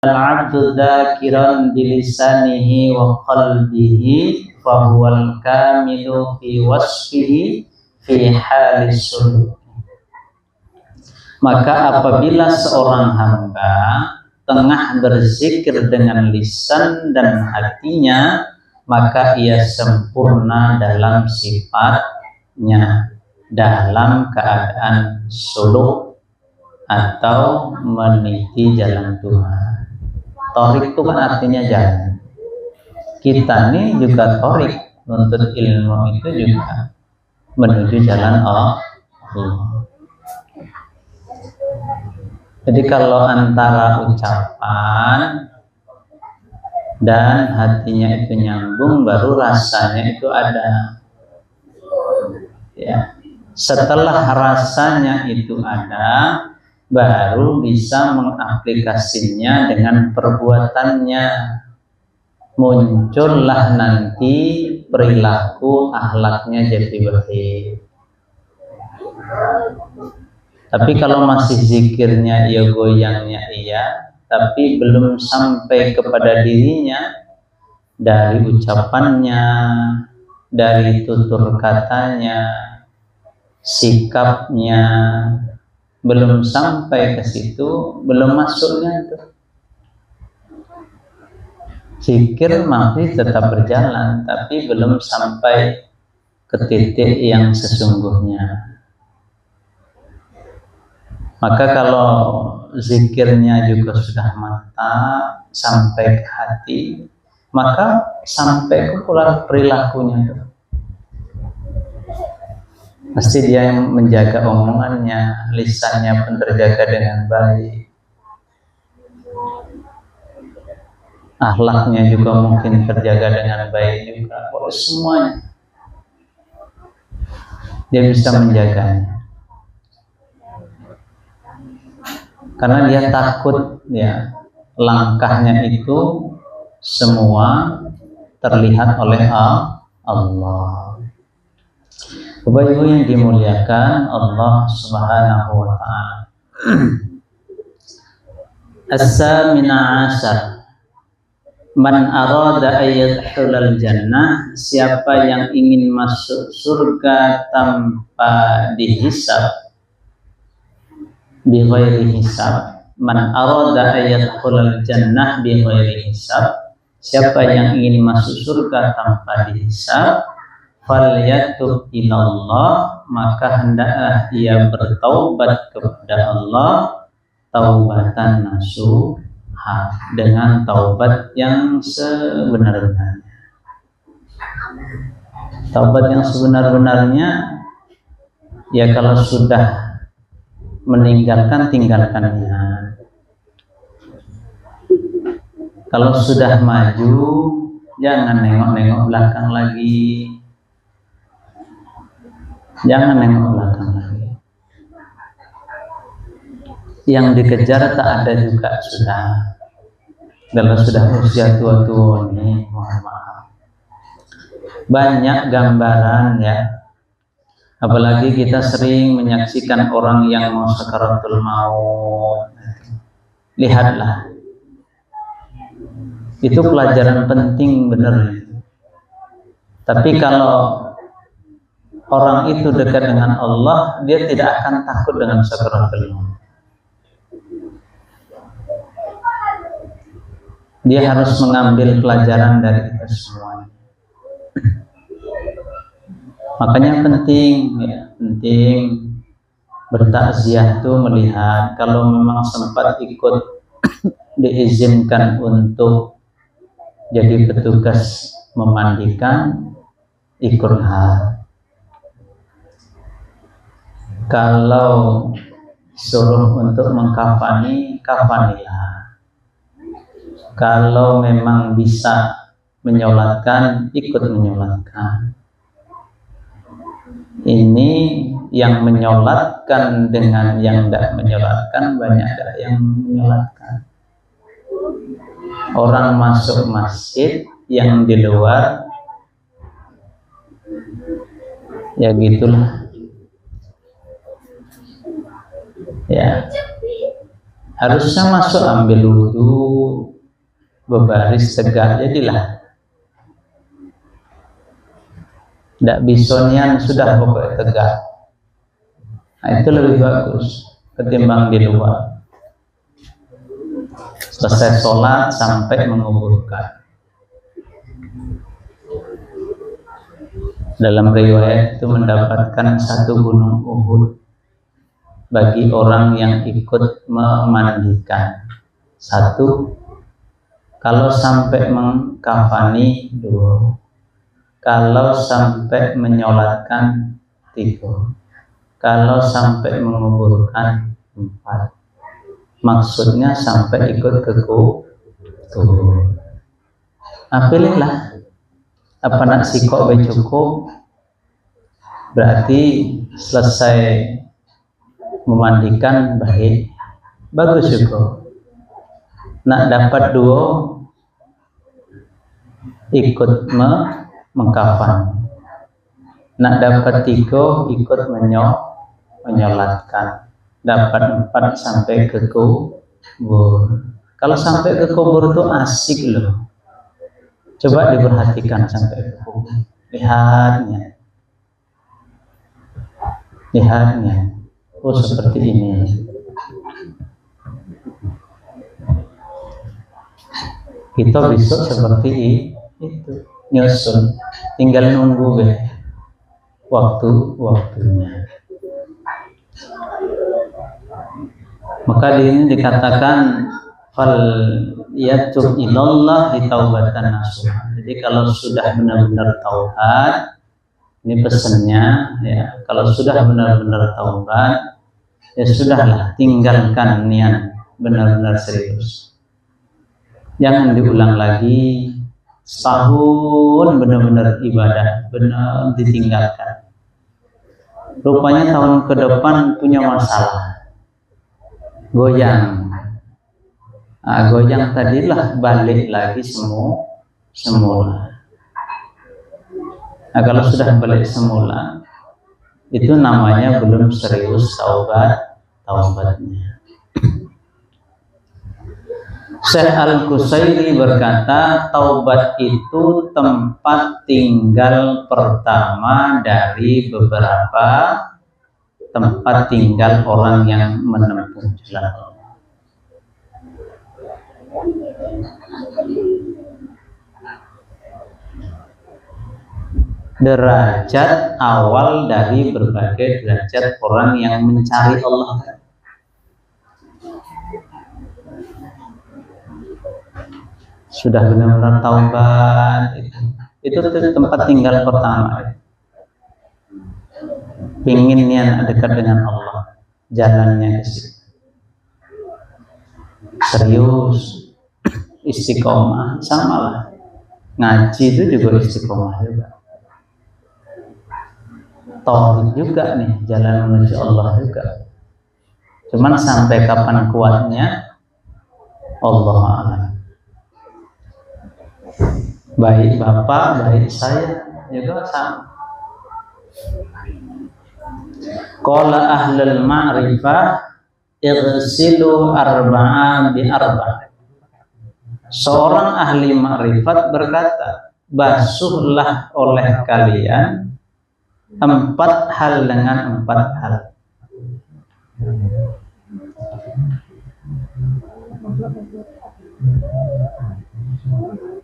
al-'abdu dzakiran bilisanihi wa qalbihi fahuwal kamilu fi wasfihi fi halis suluk. Maka apabila seorang hamba tengah berzikir dengan lisan dan hatinya, maka ia sempurna dalam sifatnya, dalam keadaan suluk atau meniti jalan Tuhan. Torik itu kan artinya jalan. Kita ini juga torik, nuntut ilmu itu juga menuju jalan Allah. Jadi kalau antara ucapan dan hatinya itu nyambung, baru rasanya itu ada. Ya. Setelah rasanya itu ada, baru bisa mengaplikasinya dengan perbuatannya. Muncullah nanti perilaku akhlaknya jadi baik. Tapi kalau masih zikirnya iya, goyangnya iya, tapi belum sampai kepada dirinya, dari ucapannya, dari tutur katanya, sikapnya, belum sampai ke situ, belum masuknya itu. Zikir masih tetap berjalan, tapi belum sampai ke titik yang sesungguhnya. Maka kalau zikirnya juga sudah mantap sampai ke hati, maka sampai ke perilakunya. Pasti dia yang menjaga omongannya, lisannya pun terjaga dengan baik. Akhlaknya juga mungkin terjaga dengan baik juga. Semuanya dia bisa menjaganya. Karena dia takut, ya, langkahnya itu semua terlihat oleh Allah. Bapak Ibu yang dimuliakan Allah Subhanahu wa ta'ala. As-samina ashar, man arada ayyadkhulal jannah, siapa yang ingin masuk surga tanpa dihisab, bi ghairi hisab. Man arada ayyadkhulal jannah bi ghairi hisab, siapa yang ingin masuk surga tanpa dihisab, falyatub ilallah, maka hendaklah ia bertaubat kepada Allah taubatan nasuha, dengan taubat yang sebenar-benarnya. Taubat yang sebenar-benarnya, ya kalau sudah meninggalkan, tinggalkannya. Kalau sudah maju, jangan nengok-nengok belakang lagi. Jangan nengok belakang lagi. Yang dikejar tak ada juga sudah. Kalau sudah usia tua-tua nih, mohon maaf. Banyak gambaran, ya. Apalagi kita sering menyaksikan orang yang mau sakaratul maut. Lihatlah. Itu pelajaran penting benar. Tapi kalau orang itu dekat dengan Allah, dia tidak akan takut dengan sakaratul maut. Dia harus mengambil pelajaran dari itu semua. Makanya penting, ya, penting bertakziah tuh melihat kalau memang sempat ikut diizinkan untuk jadi petugas memandikan, ikutlah. Kalau suruh untuk mengkafani, kafanilah. Kalau memang bisa menyolatkan, ikut menyolatkan. Ini yang menyolatkan dengan yang tidak menyolatkan, banyak yang menyolatkan. Orang masuk masjid yang di luar, ya gitulah. Ya, Harusnya masuk ambil wudhu, berbaris tegak, jadilah. Tidak bisonian sudah pokoknya tegak. Nah, itu lebih bagus ketimbang di luar. Selesai sholat sampai menguburkan. Dalam riwayat itu mendapatkan 1 gunung Uhud bagi orang yang ikut memandikan. 1, kalau sampai mengkafani 2, kalau sampai menyolatkan 3, kalau sampai menguburkan 4. Maksudnya sampai ikut ke kubur. Pilihlah apa nak sikok cukup, berarti selesai memandikan baik, bagus juga. Nak dapat 2 ikut mengkafan, nak dapat 3 ikut menyolatkan, dapat 4 sampai ke kubur. Kalau sampai ke kubur itu asik loh. Coba diperhatikan sampai ke kubur, lihatnya. Oh seperti ini. Kita besok seperti itu, nyusun, tinggal nunggu waktunya. Maka di ini dikatakan fal yatub ilallah taubatan nasuha. Jadi kalau sudah benar-benar taubat, ini pesannya ya, kalau sudah benar-benar taubat, ya sudahlah, tinggalkan niat benar-benar serius. Jangan diulang lagi. Setahun benar-benar ibadah, benar ditinggalkan. Rupanya tahun ke depan punya masalah. Goyang. Goyang tadilah balik lagi semula. Nah, kalau sudah balik semula, itu namanya belum serius taubatnya. Syekh Al-Qusairi berkata, taubat itu tempat tinggal pertama dari beberapa tempat tinggal orang yang menempuh jalan Allah. Derajat awal dari berbagai derajat orang yang mencari Allah. Sudah benar-benar taubat, itu tempat tinggal pertama. Pingin niat dekat dengan Allah, jalannya ke situ. Serius, istiqomah, samalah. Ngaji itu juga istiqomah juga. Tauhid juga nih, jalan menuju Allah juga. Cuman sampai kapan kuatnya, Allah a'lam. Baik bapak, baik saya juga sama. Qala ahlul ma'rifah igsilu arba'a bi arba'. Seorang ahli ma'rifat berkata, basuhlah oleh kalian 4 hal dengan 4 hal.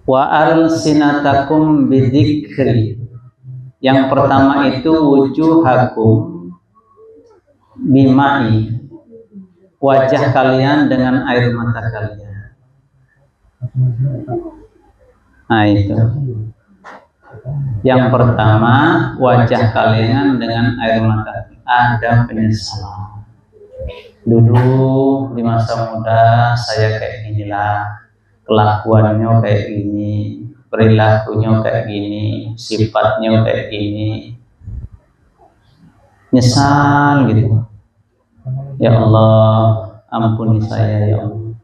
Wa alsinatakum bidzikri. Yang pertama itu wujuhakum bima'i, wajah kalian dengan air mata kalian. Nah itu. Yang pertama, wajah kalian dengan air mata. Ada penyesalan. Dulu di masa muda saya kayak inilah, kelakuannya kayak gini, perilakunya kayak gini, sifatnya kayak gini. Nyesal gitu. Ya Allah, ampuni saya ya Allah.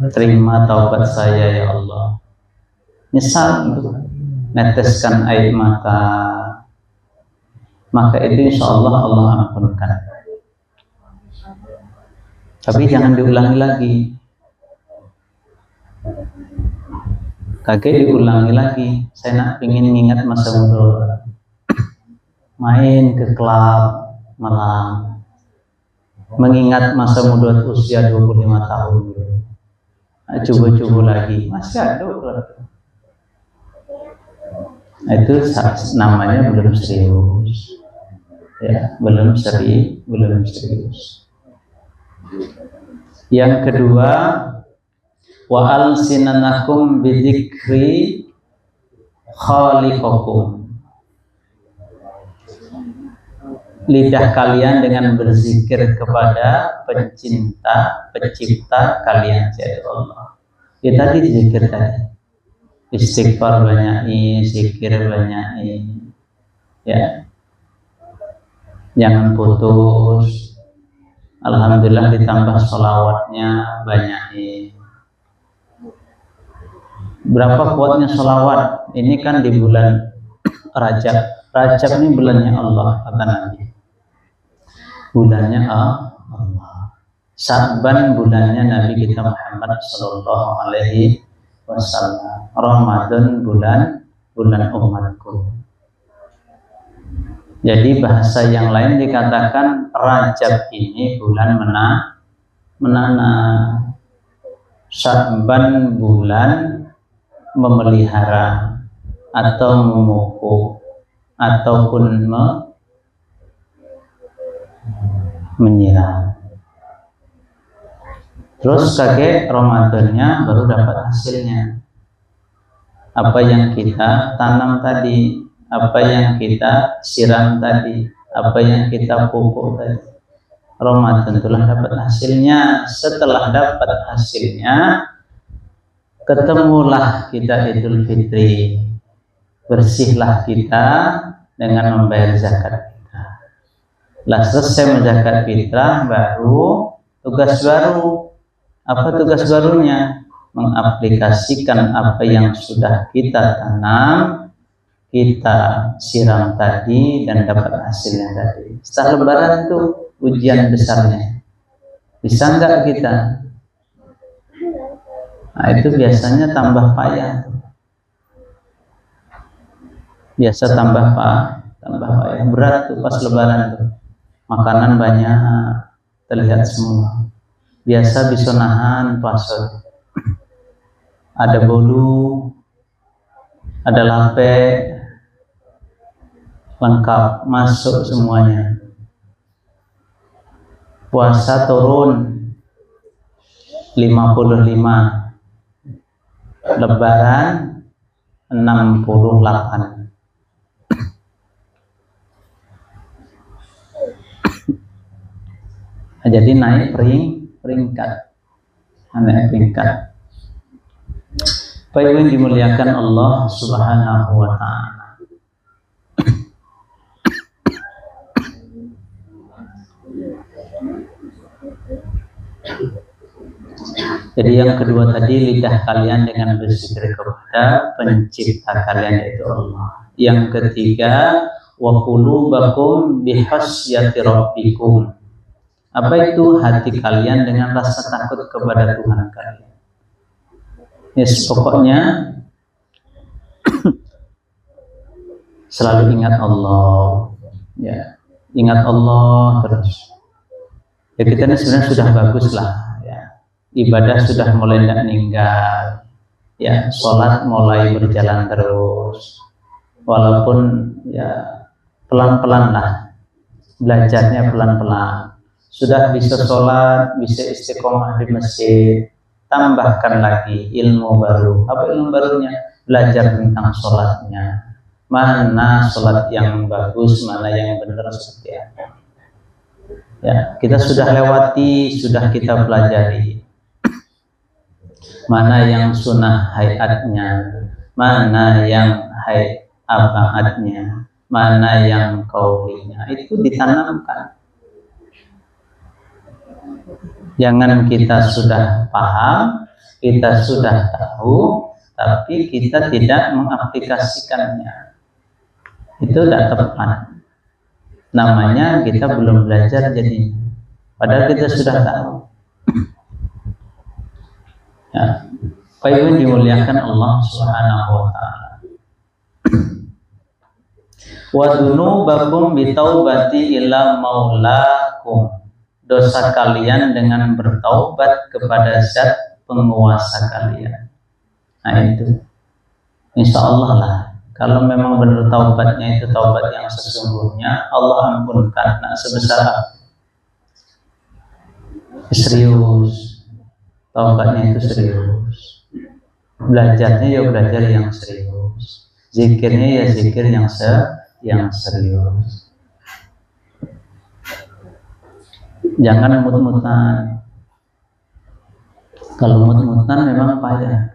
Terima taubat saya ya Allah. Nyesal gitu. Neteskan air mata, maka itu insya Allah Allah ampunkan. Tapi jangan diulangi lagi. Kakek diulangi lagi. Saya nak ingin ingat masa muda. Main ke klub malam. Mengingat masa muda usia 25 tahun. Coba-coba lagi. Masih ada. Itu namanya belum serius. Ya, belum serius. Yang kedua, wa alsinanakum bidzikri khaliqakum. Lidah kalian dengan berzikir kepada pencipta kalian, yaitu Allah. Ya tadi zikir tadi. Istighfar banyakin, zikir banyakin. Ya. Jangan putus. Alhamdulillah ditambah sholawatnya banyakin. Berapa kuatnya sholawat? Ini kan di bulan Rajab. Rajab ini bulannya Allah, kata Nabi. Bulannya Allah. Sa'ban bulannya Nabi kita Muhammad sallallahu alaihi wasallam. Ramadan bulan umatku. Jadi bahasa yang lain dikatakan Rajab ini bulan menanam. Sa'ban bulan memelihara atau memupuk ataupun menyiram. Terus kakek Ramadannya baru dapat hasilnya. Apa yang kita tanam tadi, apa yang kita siram tadi, apa yang kita pupuk tadi. Ramadan telah dapat hasilnya. Setelah dapat hasilnya, ketemulah kita Idul Fitri. Bersihlah kita dengan membayar zakat fitrah. Lah selesai menzakat fitrah, baru tugas baru. Apa tugas barunya? Mengaplikasikan apa yang sudah kita tanam, kita siram tadi dan dapat hasilnya tadi. Setelah Lebaran itu ujian besarnya. Bisa enggak kita? Nah, itu biasanya tambah payah. Biasa tambah payah. Berat tuh pas Lebaran tuh. Makanan banyak, terlihat semua. Biasa bisa nahan puasa. Ada bolu, ada lape, lengkap, masuk semuanya. Puasa turun 55, Lebaran 68. Jadi naik peringkat. Baik yang dimuliakan Allah Subhanahu wa ta'ala. Jadi yang kedua tadi, lidah kalian dengan berzikir kepada pencipta kalian, yaitu Allah. Yang ketiga, wa qulubakum bihasyati rabbikum. Apa itu? Hati kalian dengan rasa takut kepada Tuhan kalian. Yes, pokoknya selalu ingat Allah, ya, ingat Allah terus. Ya kita ini sebenarnya sudah bagus lah, ya. Ibadah sudah mulai tidak meninggal, ya. Sholat mulai berjalan terus, walaupun ya pelan-pelan lah, belajarnya pelan-pelan. Sudah bisa sholat, bisa istiqomah di masjid, tambahkan lagi ilmu baru. Apa ilmu barunya? Belajar tentang sholatnya. Mana sholat yang bagus, mana yang benar, seperti apa. Ya, kita sudah lewati, sudah kita pelajari. Mana yang sunnah hayatnya, mana yang abaatnya, mana yang kaulinya, itu ditanamkan. Jangan kita sudah paham, kita sudah tahu, tapi kita tidak mengaplikasikannya. Itu tidak tepat. Namanya kita belum belajar jadi. Padahal kita sudah tahu. Ya. Bapak Ibu dimuliakan Allah Subhanahu wa taala. Wa dunubakum bitaubati ila maulakum. Dosa kalian dengan bertaubat kepada zat penguasa kalian. Nah itu, insya Allah lah. Kalau memang benar taubatnya itu taubat yang sesungguhnya, Allah ampunkan. Nah sebesar apa? Serius, taubatnya itu serius. Belajarnya ya belajar yang serius. Zikirnya ya zikir yang serius. Jangan mut-mutan. Kalau mut-mutan memang payah.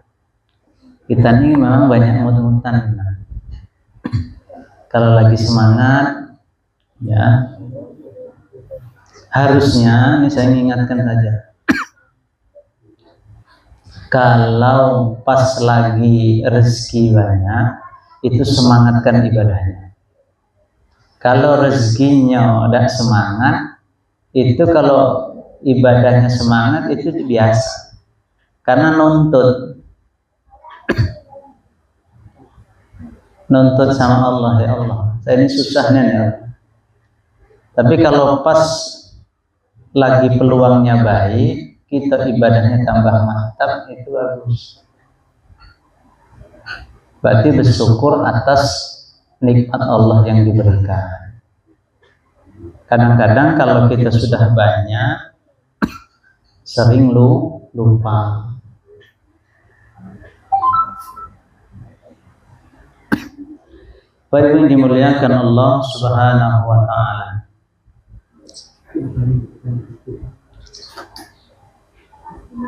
Kita ini memang banyak mut-mutan. Kalau lagi semangat, ya harusnya, ini saya ingatkan saja. Kalau pas lagi rezeki banyak, itu semangatkan ibadahnya. Kalau rezekinya udah semangat, itu kalau ibadahnya semangat itu biasa. Karena nuntut sama Allah, ya Allah. Saya ini susahnya ya. Tapi kalau pas lagi peluangnya baik, kita ibadahnya tambah mantap, itu bagus. Berarti bersyukur atas nikmat Allah yang diberikan. Kadang-kadang kalau kita sudah banyak, sering lupa. Bapak yang dimuliakan Allah Subhanahu wa taala.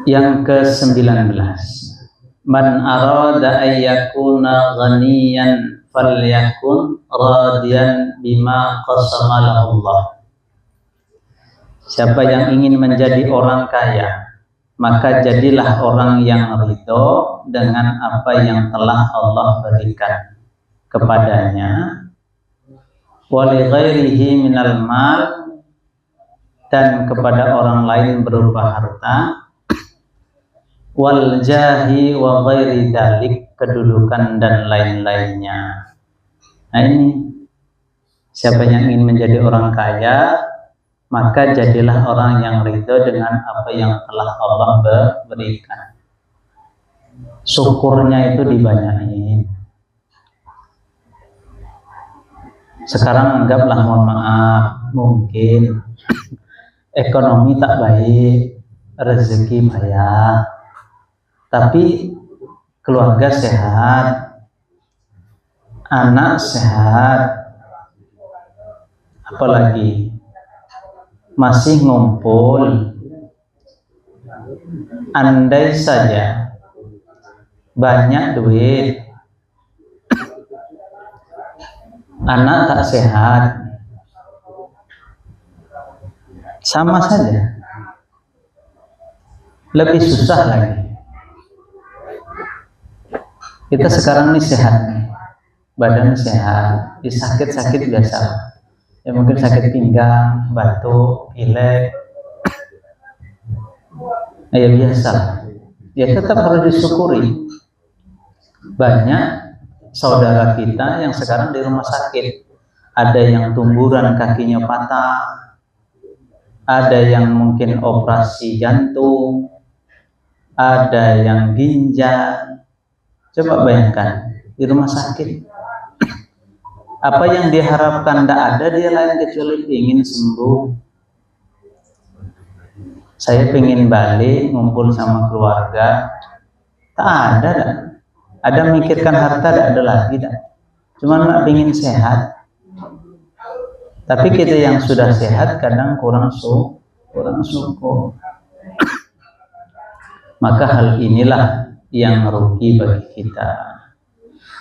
Yang ke-19, man arada ayyakuna ghaniyan falyakun radiyan bima qasama lahu Allah. Siapa yang ingin menjadi orang kaya, maka jadilah orang yang ridho dengan apa yang telah Allah berikan kepadanya. Wa li ghairihi minal mal, dan kepada orang lain berupa harta. Wal jahi wa ghairi dalik, kedudukan dan lain-lainnya. Nah ini, siapa yang ingin menjadi orang kaya, maka jadilah orang yang ridho dengan apa yang telah Allah berikan. Syukurnya itu dibanyakin. Sekarang anggaplah, mohon maaf, mungkin ekonomi tak baik, rezeki banyak, tapi keluarga sehat, anak sehat, apalagi masih ngumpul. Andai saja banyak duit, anak tak sehat, sama saja, lebih susah lagi. Kita sekarang ini sehat, badan sehat, sakit-sakit biasa, ya mungkin sakit pinggang, batuk, pilek, ya biasa, ya tetap harus disyukuri. Banyak saudara kita yang sekarang di rumah sakit, ada yang tumburan kakinya patah, ada yang mungkin operasi jantung, ada yang ginjal. Coba bayangkan di rumah sakit, apa yang diharapkan tidak ada dia lain kecuali ingin sembuh. Saya pengen balik ngumpul sama keluarga, tak ada dah. Ada mikirkan harta, tidak ada lagi dah. Cuma nak pengen sehat. Tapi kita yang sudah sehat kadang kurang syukur. Maka hal inilah yang rugi bagi kita.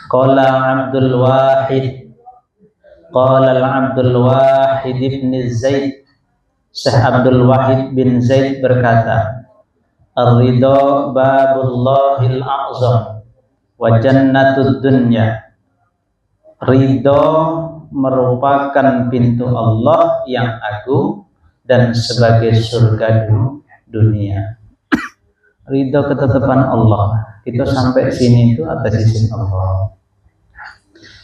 Qala Abdul Wahid ibn Zaid, Syekh Abdul Wahid bin Zaid berkata, ar-ridha babullahil a'zam wa jannatud dunya. Ridho merupakan pintu Allah yang agung dan sebagai surga dunia. ridho ketetapan Allah. Kita sampai sini itu atas izin Allah.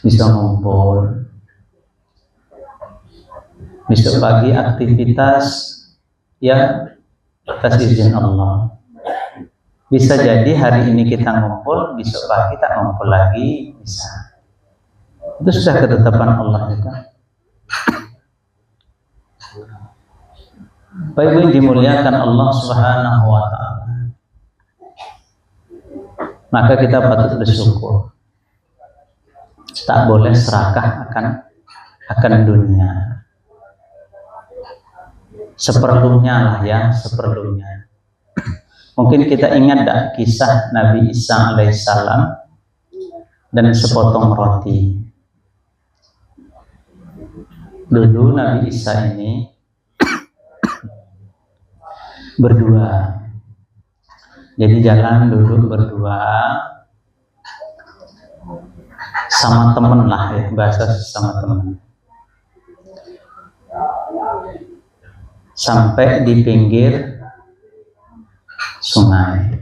Bisa ngumpul. Besok pagi aktivitas ya atas izin Allah. Bisa jadi hari ini kita ngumpul, besok pagi tak ngumpul lagi, bisa. Itu sudah ketetapan Allah juga. Baik yang dimuliakan Allah Subhanahu wa Ta'ala, maka kita patut bersyukur. Tak boleh serakah akan dunia. Seperlunya lah ya, seperlunya. Mungkin kita ingat tak kisah Nabi Isa alaihissalam dan sepotong roti. Dulu Nabi Isa ini berdua. Jadi jalan dulu berdua sama temen lah ya, bahasa sama temen. Sampai di pinggir sungai.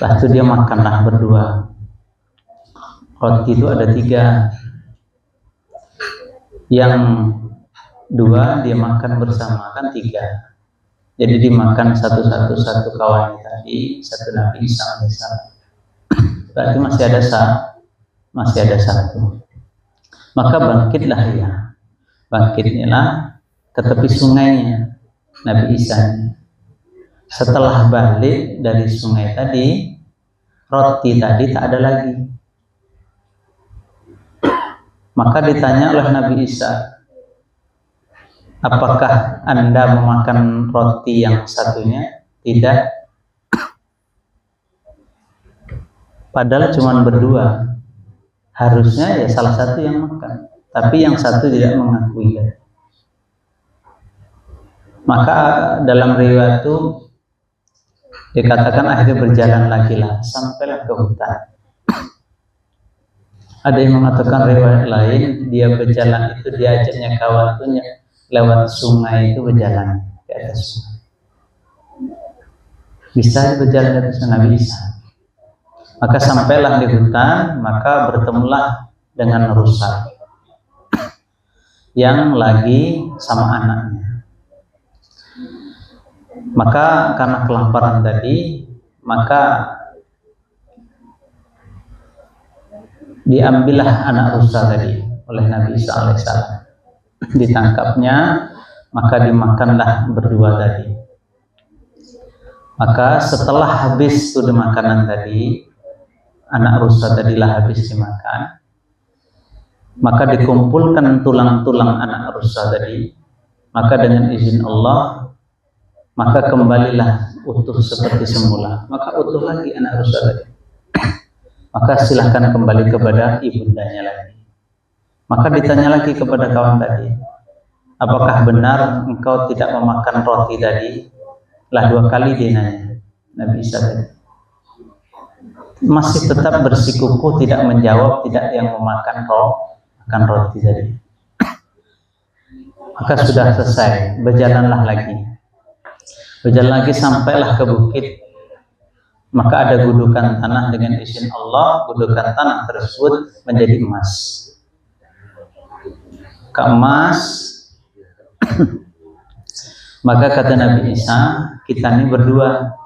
Lalu dia makanlah berdua. Roti itu ada 3. Yang 2 dia makan bersama, kan 3. Jadi dimakan satu kawan tadi, satu Nabi Isa alaihissalam. Berarti masih ada 1. Maka bangkitlah ya. Bangkitlah ke tepi sungainya Nabi Isa. Setelah balik dari sungai tadi, roti tadi tak ada lagi. Maka ditanya oleh Nabi Isa, apakah Anda memakan roti yang satunya? Tidak. Padahal cuma berdua. Harusnya ya salah satu yang makan, tapi yang satu tidak mengakui. Maka dalam riwayat itu dikatakan akhirnya berjalan lagi lah sampailah ke hutan. Ada yang mengatakan riwayat lain, dia berjalan itu diajaknya kawan itu lewat sungai itu berjalan ke atas sungai. Bisa berjalan ke atas Nabi Isa. Maka sampailah di hutan, maka bertemulah dengan rusa yang lagi sama anaknya. Maka karena kelaparan tadi, maka diambillah anak rusa tadi oleh Nabi Isa alaihissalam. Ditangkapnya, maka dimakanlah berdua tadi. Maka setelah habis sudah makanan tadi, anak rusa tadilah habis dimakan, maka dikumpulkan tulang-tulang anak rusa tadi. Maka dengan izin Allah, maka kembalilah utuh seperti semula. Maka utuh lagi anak rusa tadi. Maka silahkan kembali kepada ibundanya lagi. Maka ditanya lagi kepada kawan tadi, apakah benar engkau tidak memakan roti tadi? Lah 2 kali dia nanya Nabi Isa tadi. Masih tetap bersikukuh tidak menjawab, tidak yang memakan roti tadi. Maka sudah selesai, berjalanlah lagi. Berjalan lagi sampailah ke bukit. Maka ada gudukan tanah, dengan izin Allah gudukan tanah tersebut menjadi emas. Emas. Maka kata Nabi Isa, kita ini berdua.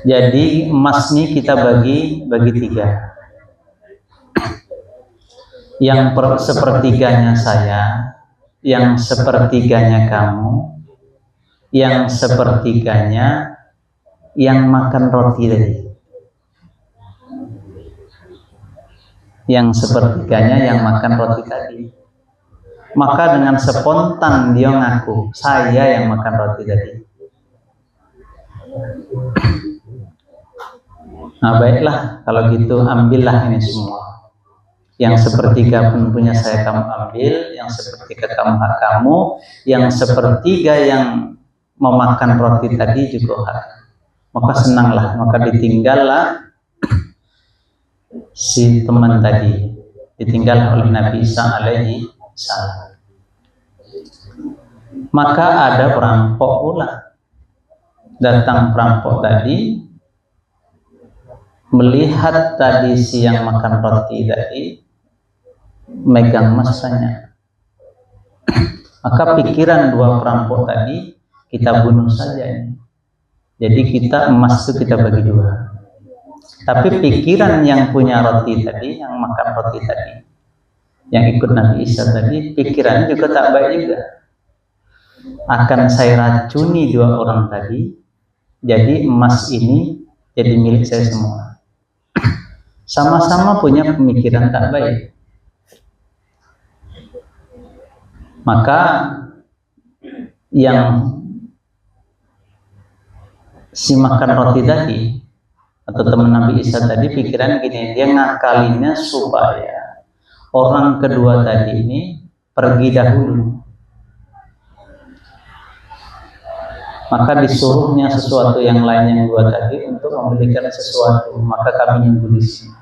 Jadi emas ini kita bagi 3. Yang sepertiganya saya, yang sepertiganya kamu, yang sepertiganya yang makan roti tadi. Yang sepertiganya yang makan roti tadi. Maka dengan spontan dia ngaku, saya yang makan roti tadi. Nah baiklah, kalau gitu ambillah ini semua. Yang sepertiga pun punya saya kamu ambil, yang sepertiga kamu hak kamu, yang sepertiga yang memakan roti tadi juga hak. Maka senanglah, maka ditinggallah si teman tadi, ditinggal oleh Nabi Isa alaihi salam. Maka ada perampok pula datang perampok tadi, melihat tadi si yang makan roti tadi megang masanya, maka pikiran dua perampok tadi, kita bunuh saja ini. Jadi kita emas itu kita bagi dua. Tapi pikiran yang punya roti tadi, yang makan roti tadi, yang ikut Nabi Isa tadi, pikirannya juga tak baik juga. Akan saya racuni dua orang tadi, jadi emas ini jadi milik saya semua. Sama-sama punya pemikiran tak baik. Maka yang si makan roti tadi atau teman Nabi Isa tadi pikiran gini, dia ngakalinya supaya orang kedua tadi ini pergi dahulu, maka disuruhnya sesuatu yang lain yang dua tadi untuk memberikan sesuatu, maka kami nunggu di sini.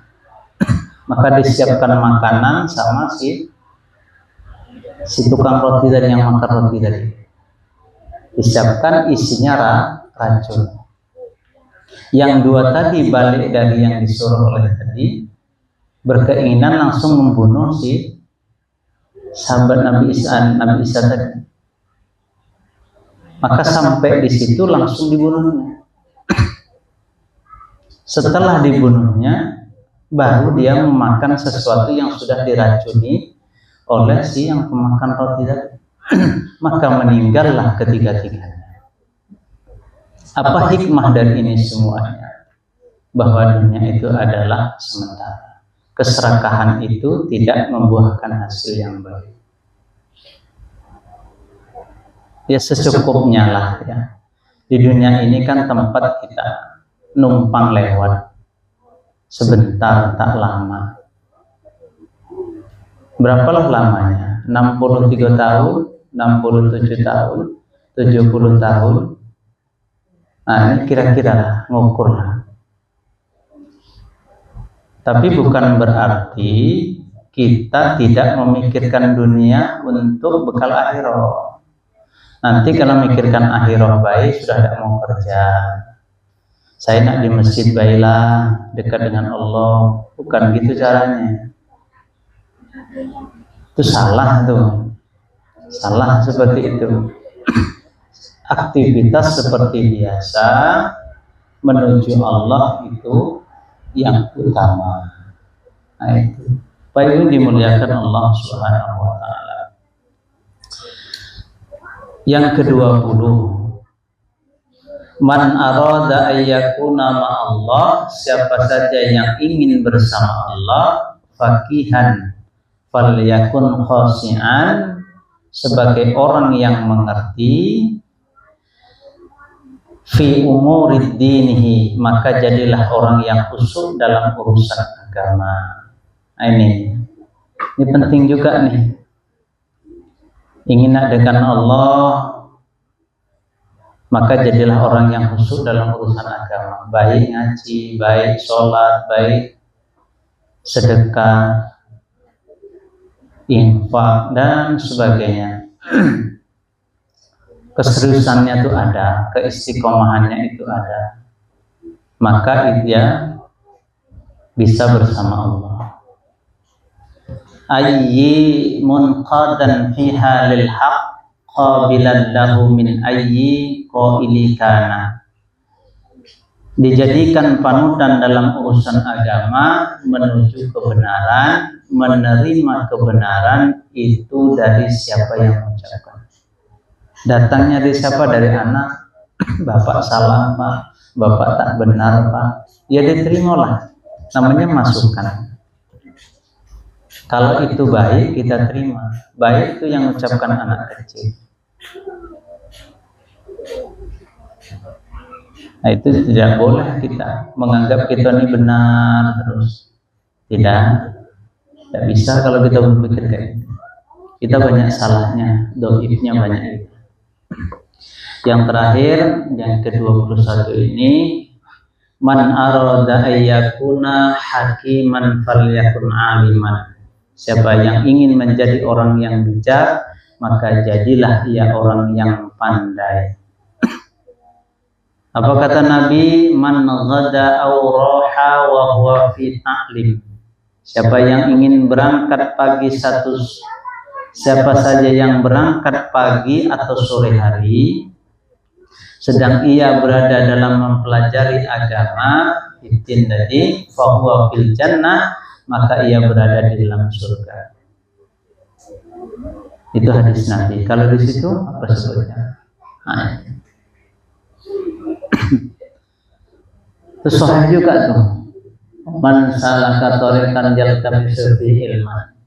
Maka disiapkan makanan sama si tukang roti tadi yang makan roti tadi, disiapkan isinya racun. Yang dua tadi balik dari yang disuruh oleh tadi, berkeinginan langsung membunuh si sahabat Nabi Isa tadi. Maka sampai di situ langsung dibunuhnya. Setelah dibunuhnya, baru dia memakan sesuatu yang sudah diracuni oleh si yang pemakan roti tadi. Maka meninggallah ketiga-tiganya. Apa hikmah dari ini semuanya? Bahwa dunia itu adalah sementara. Keserakahan itu tidak membuahkan hasil yang baik. Ya secukupnya lah ya. Di dunia ini kan tempat kita numpang lewat. Sebentar tak lama. Berapalah lamanya? 63 tahun, 67 tahun, 70 tahun. Nah ini kira-kira ngukur lah. Tapi bukan berarti kita tidak memikirkan dunia untuk bekal akhirat. Nanti kalau memikirkan akhirat baik, sudah tidak mau kerja. Saya nak di masjid baiklah, dekat dengan Allah. Bukan gitu caranya. Itu salah tuh. Salah seperti itu. Aktivitas seperti biasa menuju Allah itu yang utama. Nah itu. Baik, ini dimuliakan Allah Subhanahu wa taala. Yang ke-20, man arada ayyakuna ma'allah, siapa saja yang ingin bersama Allah, faqihan falyakun khasi'an, sebagai orang yang mengerti, fi umurid dinihi, maka jadilah orang yang khusyuk dalam urusan agama. Nah, ini penting juga nih. Ingin dengan Allah, maka jadilah orang yang khusyuk dalam urusan agama. Baik ngaji, baik sholat, baik sedekah, infak dan sebagainya. Keseriusannya itu ada, keistiqomahannya itu ada, maka dia bisa bersama Allah. Ayyi munqadan fiha lil haqq qabilan lahu min ayyi qaili kana, dijadikan panutan dalam urusan agama menuju kebenaran, menerima kebenaran itu dari siapa yang mengucapkan. Datangnya dari siapa? Dari anak. Bapak salah Pak, bapak tak benar Pak, ya diterimalah, namanya masukan. Kalau itu baik kita terima. Baik itu yang mengucapkan anak kecil. Nah itu tidak boleh kita menganggap kita ini benar terus. Tidak bisa kalau kita berpikir kayak gitu. Kita banyak salahnya, dhaifnya banyak. Yang terakhir, yang ke-21 ini, man arada ayyakuna hakiman falyakun aliman. Siapa yang ingin menjadi orang yang bijak, maka jadilah ia orang yang pandai. Apa kata Nabi? Man ghada aw raha wa huwa fi ta'lim. Siapa yang ingin berangkat pagi siapa saja yang berangkat pagi atau sore hari sedang ia berada dalam mempelajari agama, itin tadi fa huwa fil jannah, maka ia berada di dalam surga. Itu hadis Nabi. Kalau di situ apa sebutnya? Terus sahih juga tuh. Man salaka tariqan yaltamisu fihi ilman.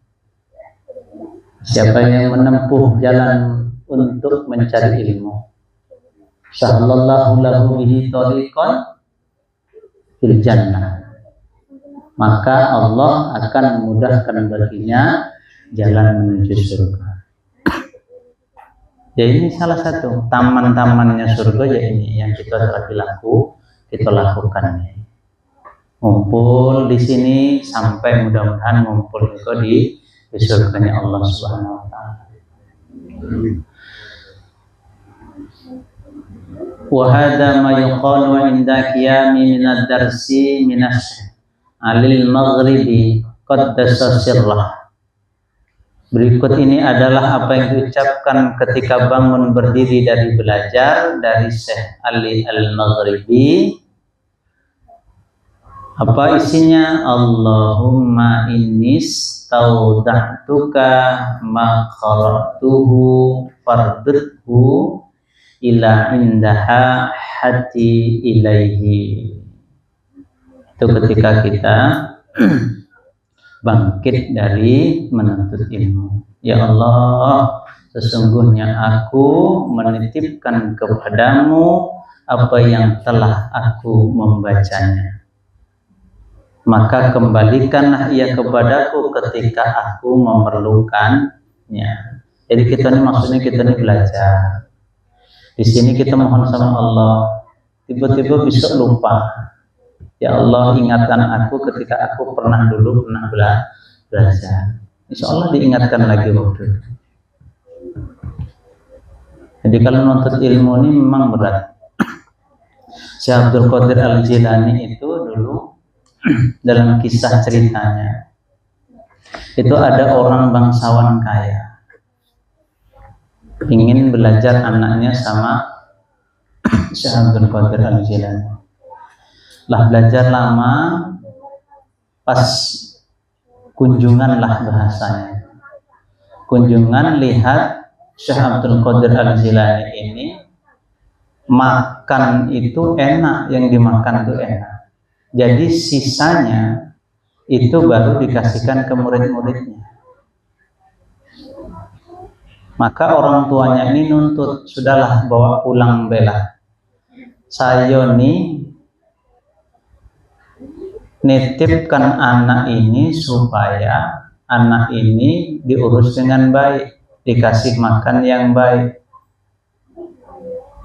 Siapa yang menempuh jalan untuk mencari ilmu, sahallallahu lahu bihi tariqan fil jannah, maka Allah akan memudahkan baginya jalan menuju surga. Ya ini salah satu taman-tamannya surga ya ini yang kita lagi lakukan. Ngumpul di sini sampai mudah-mudahan ngumpul juga di surganya Allah Subhanahu wa taala. Wa hadza ma yuqalu 'inda qiyami min ad-darsi min alil maghribi qaddasa sirrah. Berikut ini adalah apa yang diucapkan ketika bangun berdiri dari belajar dari Syekh Ali Al-Maghribi. Apa isinya? Allahumma innis taudahtuka ma qara'tuhu fardudhu ila indaha hati ilaihi. Itu ketika kita bangkit dari menuntut ilmu. Ya Allah, sesungguhnya aku menitipkan kepadamu apa yang telah aku membacanya. Maka kembalikanlah ia kepadaku ketika aku memerlukannya. Jadi kita ini maksudnya kita ini belajar. Di sini kita mohon sama Allah, tiba-tiba bisa lupa. Ya Allah, ingatkan aku ketika aku pernah belajar. Insya Allah diingatkan lagi waktu itu. Jadi kalau menuntut ilmu ini memang berat. Syekh Abdul Qadir Al-Jilani itu dulu dalam kisah ceritanya itu ada orang bangsawan kaya ingin belajar anaknya sama Syekh Abdul Qadir Al-Jilani. Lah belajar lama, pas kunjungan lah bahasanya. Kunjungan lihat Syekh Abdul Qadir Al-Jilani ini makan itu enak, yang dimakan itu enak. Jadi sisanya itu baru dikasihkan ke murid-muridnya. Maka orang tuanya ini nuntut, sudahlah bawa pulang bela. Saya nih nitipkan anak ini supaya anak ini diurus dengan baik, dikasih makan yang baik.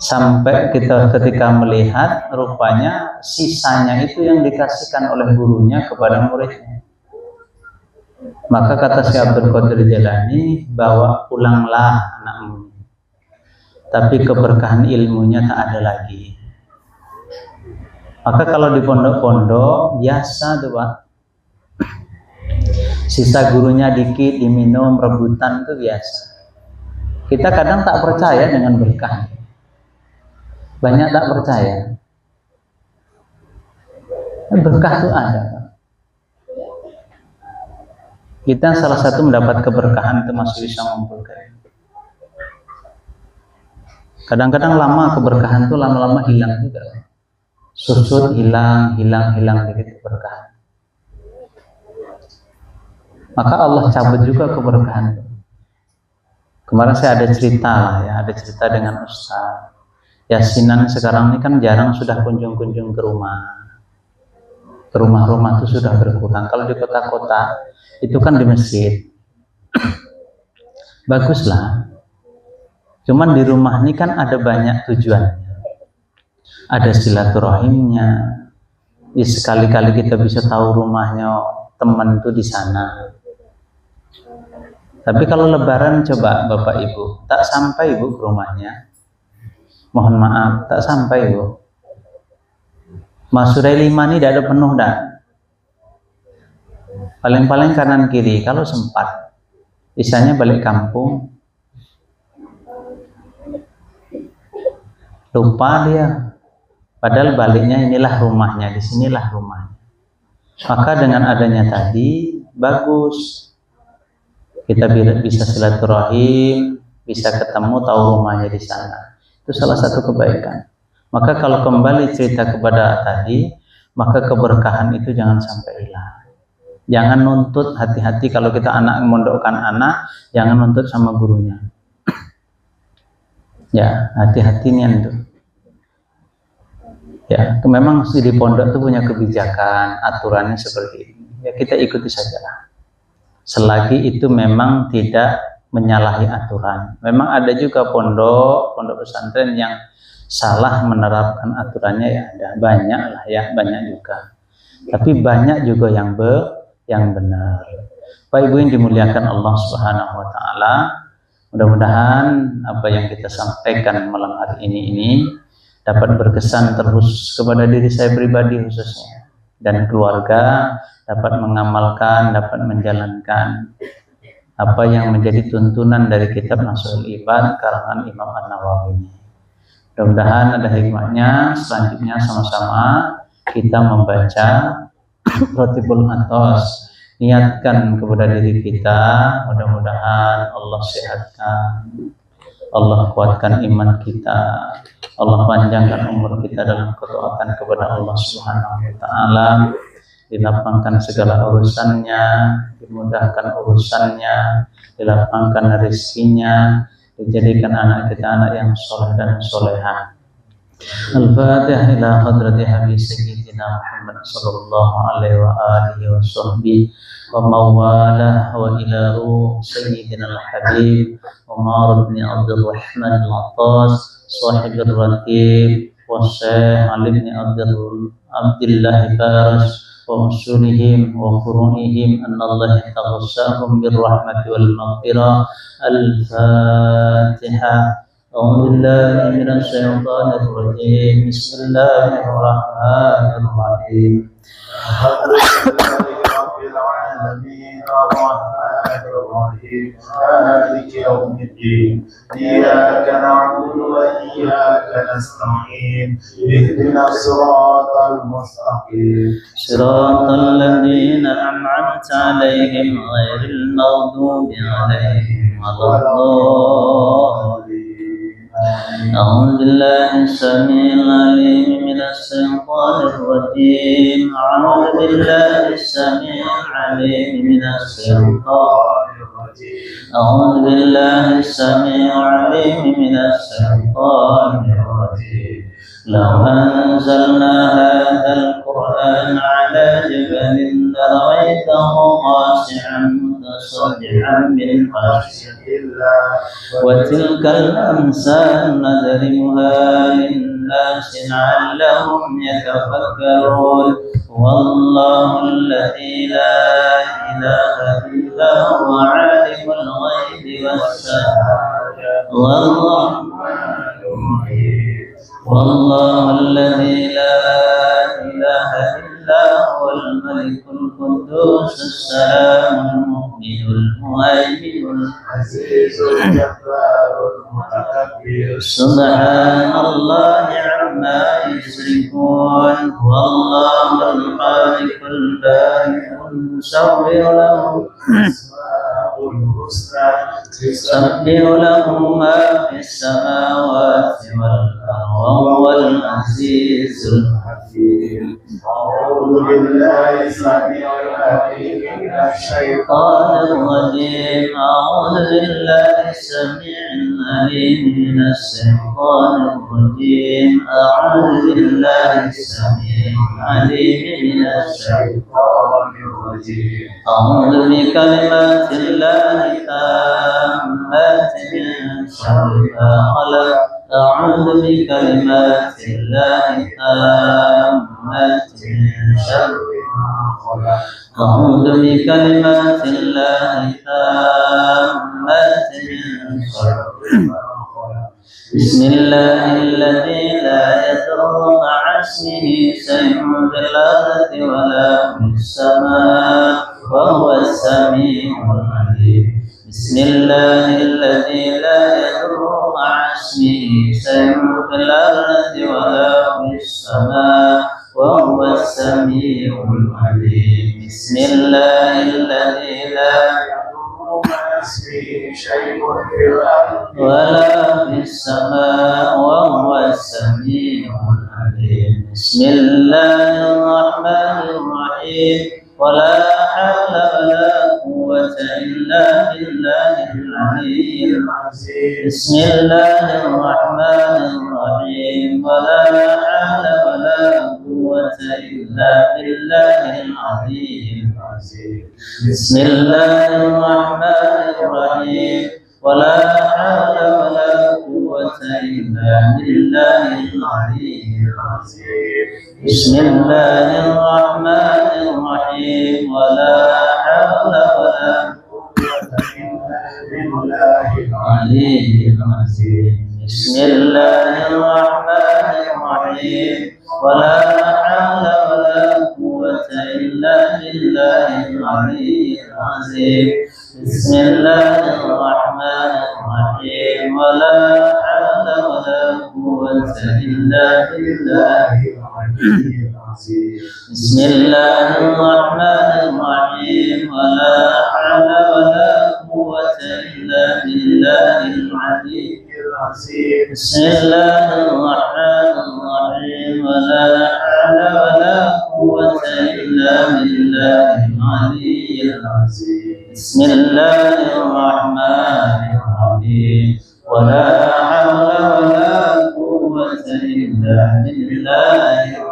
Sampai kita ketika melihat rupanya sisanya itu yang dikasihkan oleh gurunya kepada muridnya. Maka kata Syekh Abdul Qadir Jilani, bawa pulanglah anakmu, tapi keberkahan ilmunya tak ada lagi. Maka kalau di pondok-pondok biasa tuh Pak, sisa gurunya dikit diminum rebutan itu biasa. Kita kadang tak percaya dengan berkah, banyak tak percaya. Berkah itu ada. Kita salah satu mendapat keberkahan itu masih bisa mengumpulkan. Kadang-kadang lama keberkahan itu lama-lama hilang juga. Susut hilang dikit keberkahan. Maka Allah cabut juga keberkahan. Kemarin saya ada cerita lah ya, ada cerita dengan Ustaz Yasinan. Sekarang ini kan jarang sudah kunjung-kunjung ke rumah-rumah itu sudah berkurang. Kalau di kota-kota itu kan di masjid baguslah. Cuman di rumah ini kan ada banyak tujuan. Ada silaturahimnya, ya sekali-kali kita bisa tahu rumahnya teman itu di sana. Tapi kalau lebaran coba Bapak Ibu, tak sampai Ibu ke rumahnya. Mohon maaf, tak sampai Ibu. Masurai 5 ini tidak ada penuh dah. Paling-paling kanan kiri kalau sempat. Sisanya balik kampung. Lupa dia. Padahal baliknya inilah rumahnya, disinilah rumahnya. Maka dengan adanya tadi bagus. Kita bisa silaturahim, bisa ketemu, tahu rumahnya di sana. Itu salah satu kebaikan. Maka kalau kembali cerita kepada tadi, maka keberkahan itu jangan sampai hilang. Jangan nuntut, hati-hati kalau kita anak memondokkan anak, jangan nuntut sama gurunya. Ya, hati-hati nih itu. Ya, memang di pondok itu punya kebijakan, aturannya seperti ini. Ya kita ikuti saja. Selagi itu memang tidak menyalahi aturan. Memang ada juga pondok pesantren yang salah menerapkan aturannya, ya ada banyak lah ya, banyak juga. Tapi banyak juga yang benar. Bapak Ibu yang dimuliakan Allah Subhanahu wa taala, mudah-mudahan apa yang kita sampaikan malam hari ini dapat berkesan terus kepada diri saya pribadi khususnya dan keluarga, dapat mengamalkan, dapat menjalankan apa yang menjadi tuntunan dari kitab Nashul Ibad karangan Imam An-Nawawi. Mudah-mudahan ada hikmahnya. Selanjutnya sama-sama kita membaca Ratibul Athos. Niatkan kepada diri kita, mudah-mudahan Allah sehatkan, Allah kuatkan iman kita, Allah panjangkan umur kita dalam ketaatan kepada Allah Subhanahu wa taala, dilapangkan segala urusannya, dimudahkan urusannya, dilapangkan rezekinya, dijadikan anak kita anak yang soleh dan solehah. Al-Fatihah ila hadrati Habib Sayyidina Muhammad sallallahu alaihi wa alihi wa sahbihi wa mawalah wa ila ruh Sayyidina Al-Habib Umar bin Abdul Rahman Al-Attas sahib al-Ratib wa Syekh Ali bin Abdullah Baras wa usulihim wa furu'ihim anna Allah taghassahum birrahmati wal maghfirah. Al-Fatihah. أعوذ بالله من الشيطان الرجيم بسم الله الرحمن الرحيم الحمد لله رب العالمين الرحمن الرحيم مالك يوم الدين إياك نعبد وإياك نستعين اهدنا الصراط المستقيم صراط الذين أنعمت عليهم غير المغضوب عليهم ولا الضالين. أعوذ بالله السميع العليم من الشيطان الرجيم أعوذ بالله السميع العليم من الشيطان الرجيم أعوذ بالله السميع العليم من الشيطان الرجيم لو أنزلنا هذا القرآن على جبل لرأيته خاشعا متصدعا من خشية الله وتلك الأمثال نضربها للناس لعلهم يتفكرون والله الذي لا إله إلا هو عالم الغيب والشهادة والله الذي لا إله إلا هو الملك القدوس السلام المؤمن المهيمن العزيز الجبار المتكبر سبحان الله عما يشركون والله الخالق البارئ المصور له يسبح له ما في السماوات والأرض وهو العزيز الحكيم. أعوذ بالله السميع العليم من الشيطان الرجيم أعوذ بالله السميع العليم من الشيطان الرجيم أعوذ بالله السميع العليم من الشيطان الرجيم أعوذ بكلمات الله التامات من شر ما خلق أعوذ بكلمات الله التامات من شر ما خلق أعوذ بكلمات الله التامات من شر ما خلق بسم الله الذي لا يضر مع اسمه شيء في الأرض ولا في السماء وهو السميع العليم بسم الله الذي لا يضر مع اسمه شيء في الأرض ولا في السماء وهو السميع العليم بسم الله الذي لا شيء في الأرض ولا في السماء وهو السميع العليم بسم الله الرحمن الرحيم ولا حول ولا قوة إلا بالله العلي العظيم بسم الله الرحمن الرحيم ولا حول ولا قوة إلا بالله العلي العظيم بسم الله الرحمن الرحيم ولا حول ولا قوة إلا بالله العلي العظيم بسم الله الرحمن الرحيم ولا حول ولا قوة إلا بالله العلي العظيم بسم الله الرحمن الرحيم ولا حول ولا قوة إلا بالله العلي العظيم بسم الله الرحمن الرحيم ولا حول ولا قوة إلا بالله العلي العظيم بسم الله الرحمن الرحيم ولا حول ولا قوة إلا بالله العلي العظيم بسم الله الرحمن الرحيم ولا حول ولا قوة إلا بالله العلي العظيم بسم الله الرحمن الرحيم ولا حول ولا قوة إلا بالله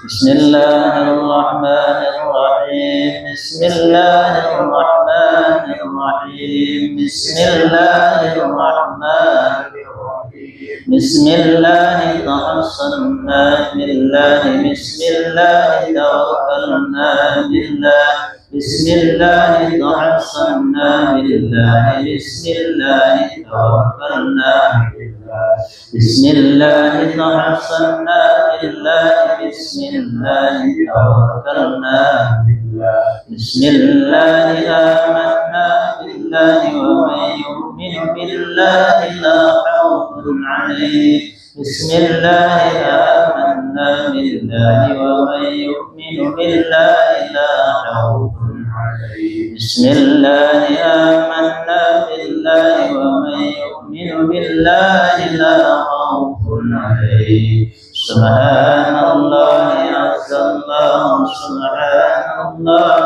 بسم الله الرحمن الرحيم بسم الله الرحمن الرحيم بسم الله الرحمن الرحيم بسم الله توصلنا بالله بسم الله توكلنا بالله بسم الله توصلنا بالله بسم الله توكلنا بالله بسم الله توصلنا بالله بسم الله توكلنا بالله بسم الله آمنا بالله ومن يؤمن بالله لا خوف عليه بسم الله آمنا بالله ومن يؤمن بالله لا خوف عليه بسم الله آمنا بالله ومن يؤمن بالله لا خوف عليه سبحان الله عز الله سبحان الله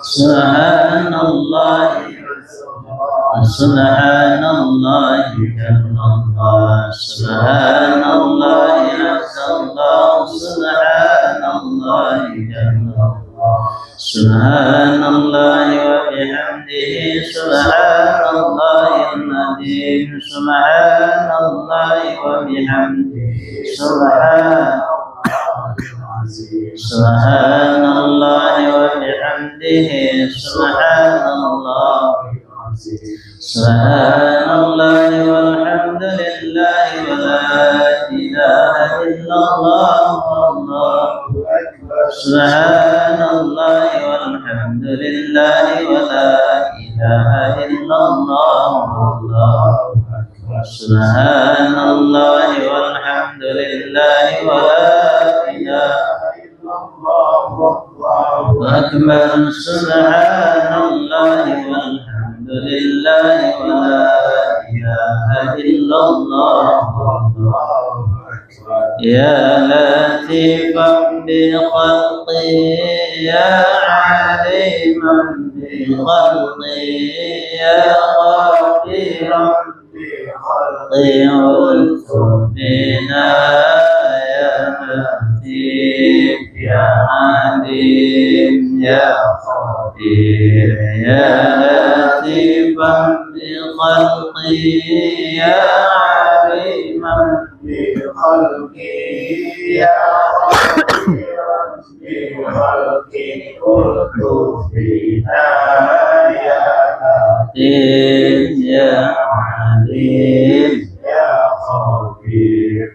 سبحان الله سبحان الله جل الله سبحان الله عز الله سبحان الله جل الله سبحان الله وبحمده سبحان الله العظيم سبحان الله وبحمده سبحان الله وبحمده سبحان الله سبحان الله والحمد لله ولا إله إلا الله والله أكبر سبحان الله والحمد لله ولا إله إلا الله والله أكبر سبحان الله والحمد لله ولا إله إلا الله والله أكبر سبحان الله والحمد لله ولا إله إلا الله والله أكبر يا لطيفا بخلقي يا عليما بخلقي يا غفيرا بخلقي قلت بنا يا لطيف يا عليم يا خبير يا لطيفا بخلقي يا عليما بخلقي يا خبيرا بخلقي قلت بنا يا لطيف يا عليم يا خبير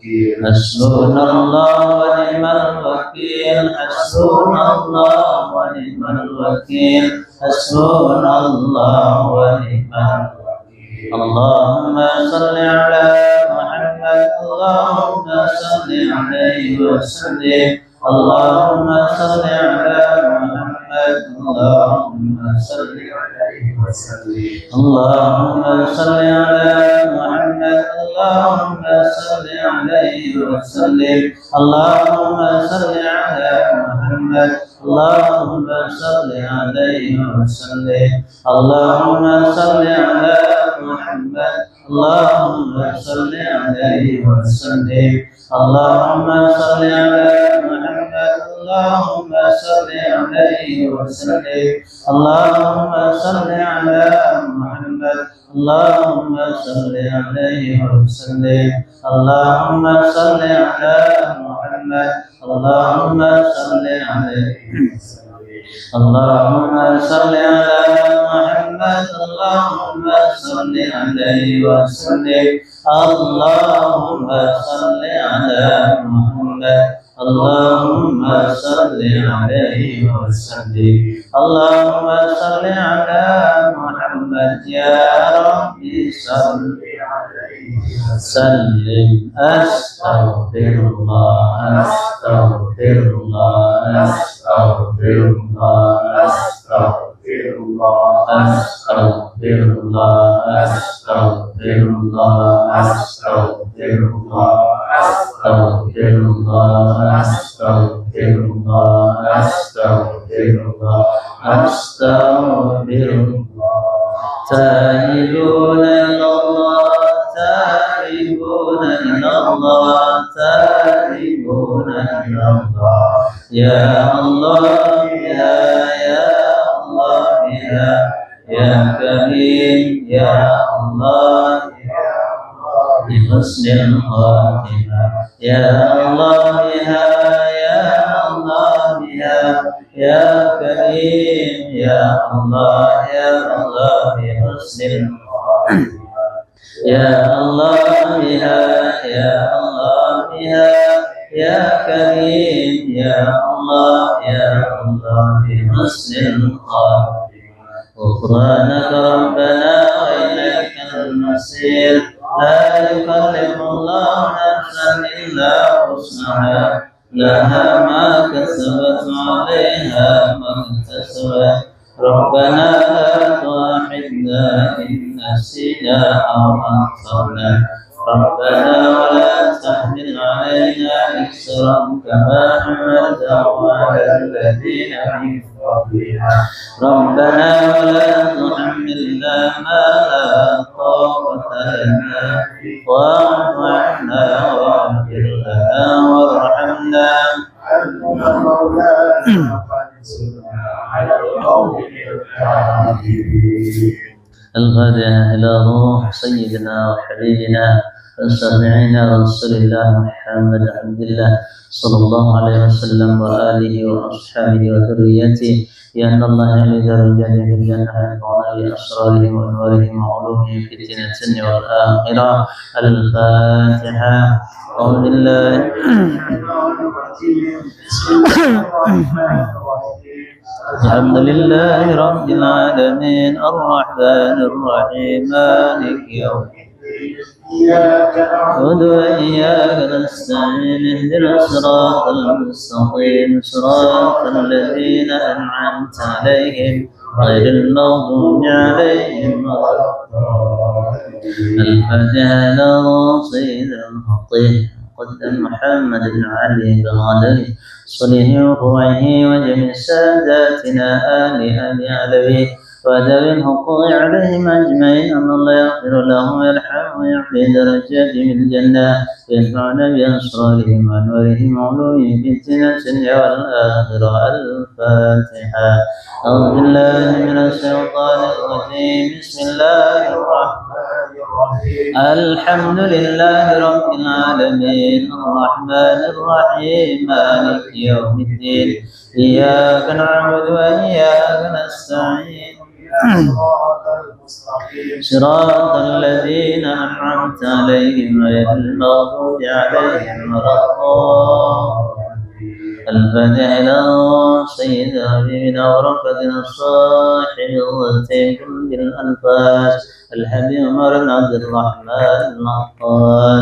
حسبنا الله ونعم الوكيل حسبنا الله ونعم الوكيل حسبنا الله ونعم الوكيل اللهم صل على محمد اللهم صل عليه وسلم اللهم صل على محمد اللهم صل عليه وسلم اللهم صل على محمد اللهم صل عليه وسلم اللهم صل على محمد اللهم صل عليه وسلم اللهم صل على محمد اللهم صل عليه وسلم اللهم صل على محمد اللهم صل عليه وسلم اللهم صل على محمد اللهم صل عليه وسلم اللهم صل على محمد اللهم صل عليه اللهم صل على محمد اللهم صل عليه وسلم اللهم صل على محمد اللهم صل عليه وسلم اللهم صل على محمد يا ربي صل عليه وسلم أستغفر الله أستغفر الله أستغفر الله أستغفر الله أستغفر الله أستغفر الله أستغفر الله أستغفر الله أستغفر الله أستغفر الله أستغفر الله تائبون إلى الله تائبون إلى الله تائبون إلى الله يا الله يا الله يا كريم يا الله بحسن الخاتمة يا الله يا الله يا كريم يا الله بحسن الخاتمة يا الله يا الله يا كريم يا الله بحسن الخاتمة غفرانك ربنا وإليك المصير لا يكلف الله نفسا إلا وسعها لها ما كسبت وعليها ما اكتسبت ربنا لا تؤاخذنا إن نسينا أو أخطأنا ربنا ولا تحمل علينا إصرا كما حملته على الذين من قبلنا ربنا ولا تحملنا ما لا طاقة لنا واعف عنا واغفر لنا وارحمنا أنت مولانا فانصرنا على القوم الكافرين الغادرين إلى روح سيدنا وحبيبنا وشفيعنا رسول الله محمد عبد الله صلى الله عليه وسلم وآله وأصحابه وذريته لأن الله يلد رجال في الجنة ينفعنا بأسرارهم وأنوارهم وعلومهم في الدنيا والآخرة الفاتحة أعوذ بالله الحمد لله رب العالمين الرحمن الرحيم مالك يوم الدين إياك نعبد وإياك نستعين اهدنا الصراط المستقيم صراط الذين أنعمت عليهم غير المغضوب عليهم ولا الضالين الفاتحة على رصيد الخطيب قدم محمد بن علي بن غدري صليه وقوعه وجميع ساداتنا آل علوي وأدب الحقوق عليهم أجمعين أن الله يغفر لهم ويرحمهم ويعلي درجاتهم في الجنة وينفعنا بأسرارهم وأنوارهم وعلومهم في الدنيا والآخرة الفاتحة أعوذ بالله من الشيطان الرجيم بسم الله الرحمن الرحيم الحمد لله رب العالمين الرحمن الرحيم مالك يوم الدين إياك نعبد وإياك نستعين صراط الذين أنعمت عليهم غير المغضوب عليهم ولا الفاتح إلى سيد حبيبنا ورفقة الصاحب والتيم بالأنفاس الحبيب عمر بن عبد الرحمن العطار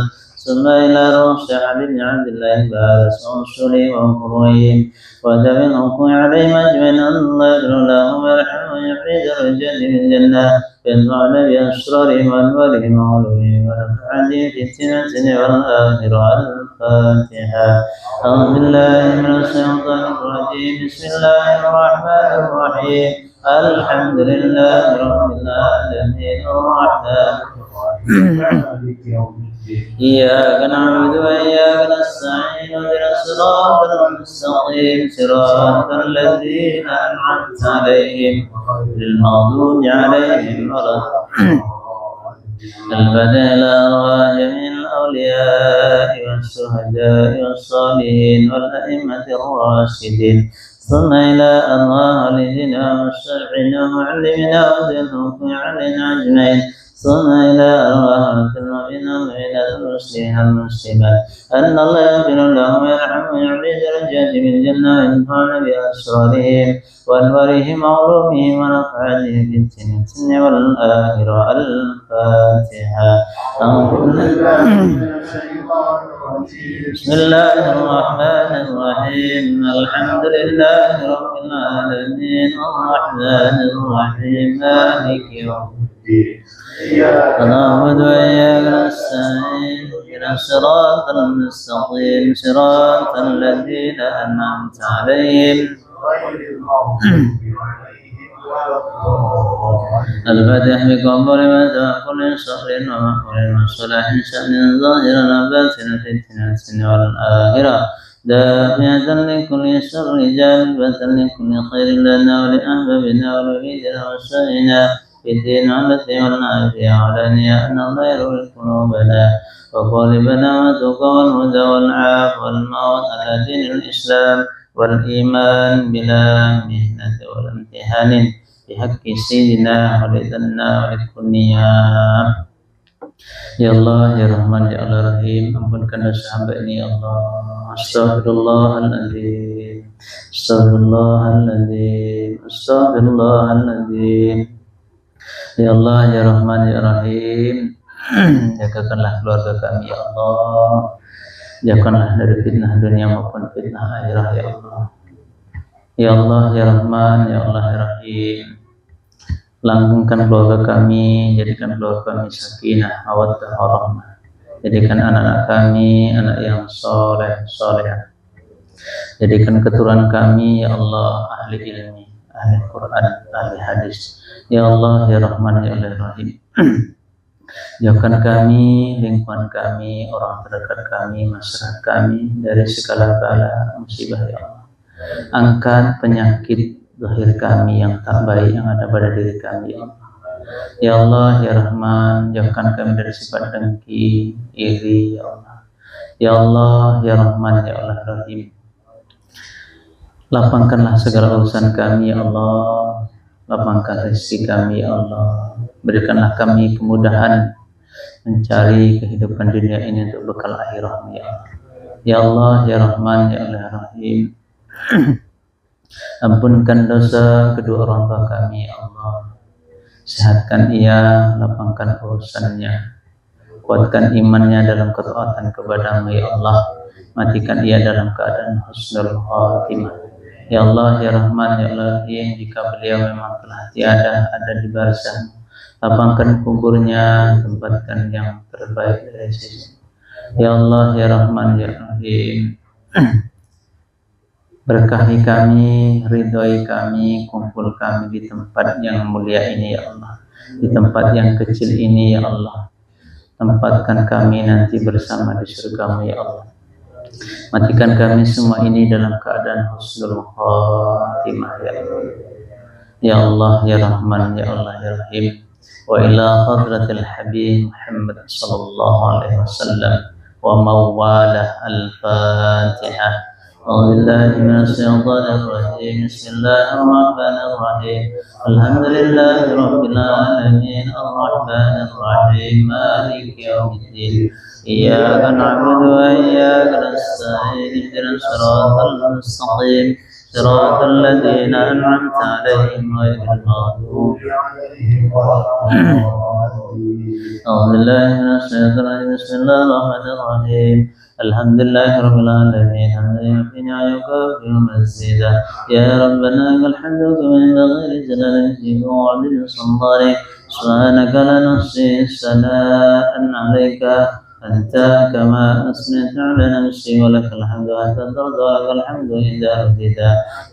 ثم إلى روح سعد بن عبد الله بارس وانصري وانصرهم ودم الحكم عليهم أجمعين الله يغفر لهم ويرحمهم ويعيد الرجال من الجنة ينفعنا بأسرارهم وأنوارهم وعلومهم ونفعني في التنة والآخرة الفاتحة أعوذ بالله من الشيطان الرجيم بسم الله الرحمن الرحيم الحمد لله رب العالمين الرحمن إياك نعبد وإياك نستعين اهدنا الصراط المستقيم صراط الذين أنعمت عليهم غير المغضوب عليهم ولا البدء الأرواح من الأولياء والشهداء والصالحين والأئمة الراشدين ثم إلى أرواح والدنا والشرعنا ومعلمنا وذي الحكم علينا أجمعين ثم إلى أرواح المؤمنين والمؤمنات المسلمين والمسلمات أن الله يغفر لهم ويرحمهم ويعلي درجات من الجنة وينفعنا بأسرارهم وأنوارهم وعلومهم ونفعهم في السنة والآخرة الفاتحة بسم الله الرحمن الرحيم الحمد لله رب العالمين الرحمن الرحيم مالك يوم الدين نعبد وإياك نستعين اهدنا الصراط المستقيم صراط الذين أنعمت عليهم الفاتح بقبول ما كل شر ومحور وصلاح شأن ظاهر وباطن في الدنيا والآخرة دافعة لكل شر جالبة لكل خير لنا ولأحبابنا ولوليدنا وشائنا في الدين والتي والعافية علانية أن الله يروي قلوبنا وقالبنا وتقى والهدى والعاف والموت على دين الإسلام والإيمان بلا مهنة ولا امتحان بحق سيدنا ولدنا ولكلنا. Ya Allah, ya Rahman, ya Allah Rahim, ampunkan dosa hamba ini ya Allah. Astagfirullahaladzim, Astagfirullahaladzim, Astagfirullahaladzim. Ya Allah, ya Rahman, ya Rahim, jagakanlah keluarga kami ya Allah. Jagakanlah dari fitnah dunia maupun fitnah akhirat ya Allah. Ya Allah, ya Rahman, ya Allah, ya Rahim, langgengkan keluarga kami, jadikan keluarga kami sakinah, mawaddah, warahmah. Jadikan anak-anak kami anak yang soleh, soleh. Jadikan keturunan kami ya Allah ahli ilmi, ahli Quran, ahli hadis. Ya Allah, ya Rahman, ya Allah, ya Rahim. Jauhkan kami, lingkungan kami, orang terdekat kami, masyarakat kami dari segala bala musibah ya Allah. Angkat penyakit zahir kami yang tak baik yang ada pada diri kami ya Allah. Ya Allah, ya Rahman, jauhkan kami dari sifat dengki, iri ya Allah. Ya Allah, ya Rahman, ya Allah, Rahim. Lapangkanlah segala urusan kami ya Allah. Lapangkan rezeki kami ya Allah. Berikanlah kami kemudahan mencari kehidupan dunia ini untuk bekal akhirat ya Allah. Ya Allah, ya Rahman, ya Allah, Rahim. Ampunkan dosa kedua orang tua kami ya Allah. Sehatkan ia, lapangkan urusannya, kuatkan imannya dalam ketaatan kepada-Mu ya Allah. Matikan ia dalam keadaan husnul khatimah. Ya Allah, ya Rahman, ya Allah, Rahim. Jika beliau memang telah tiada ada di barzah, lapangkan kuburnya, tempatkan yang terbaik dari sisi. Ya Allah, ya Rahman, ya Rahim. Berkahi kami, ridhoi kami, kumpul kami di tempat yang mulia ini ya Allah. Di tempat yang kecil ini ya Allah. Tempatkan kami nanti bersama di surga-Mu ya Allah. Matikan kami semua ini dalam keadaan husnul khatimah ya Allah. Ya Allah, ya Rahman, ya Allah, ya Rahim. Wa ila hadratil habib Muhammad sallallahu alaihi wasallam wa mawalah al-Fatihah. أعوذ بالله من الشيطان الرجيم بسم الله الرحمن الرحيم الحمد لله رب العالمين الرحمن الرحيم مالك يوم الدين إياك نعبد وإياك نستعين اهدنا الصراط المستقيم صراط الذين أنعمت عليهم غير المغضوب أعوذ بالله من الشيطان الرجيم بسم الله الرحمن الرحيم الحمد لله رب العالمين حمدا يحيي ويكافئ مزيدا يا ربنا لك الحمد كما ينبغي لجلال وجهك وعظيم سلطانك سبحانك لا نحصي ثناء عليك أنت كما أثنيت على نفسي ولك الحمد حتى ترضى ولك الحمد إذا رضيت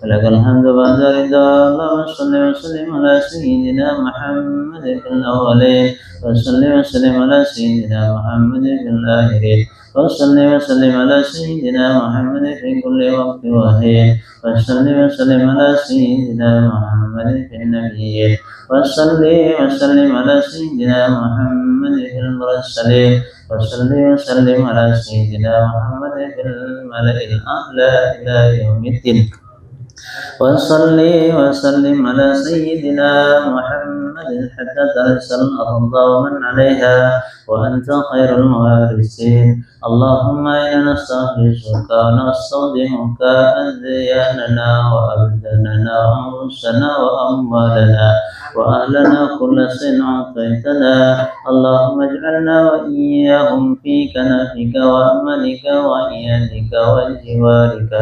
ولك الحمد بعد رضا اللهم صل وسلم على سيدنا محمد في الأولين وصل وسلم على سيدنا محمد في الآخرين وصل وسلم على سيدنا محمد في كل وقت وحين وصل وسلم على سيدنا محمد في النبيين وصل وسلم على سيدنا محمد في المرسلين وصل وسلم على سيدنا محمد في الملأ الأعلى إلى يوم الدين وصل وسلم على سيدنا محمد حتى ترسل الأرض ومن عليها وأنت خير الموارثين اللهم إنا نستغفرك ونستودعك أدياننا وأبداننا وأنفسنا وأموالنا وأهلنا كل شيء أعطيتنا اللهم اجعلنا وإياهم في كنفك وأمنك وإيادك وجوارك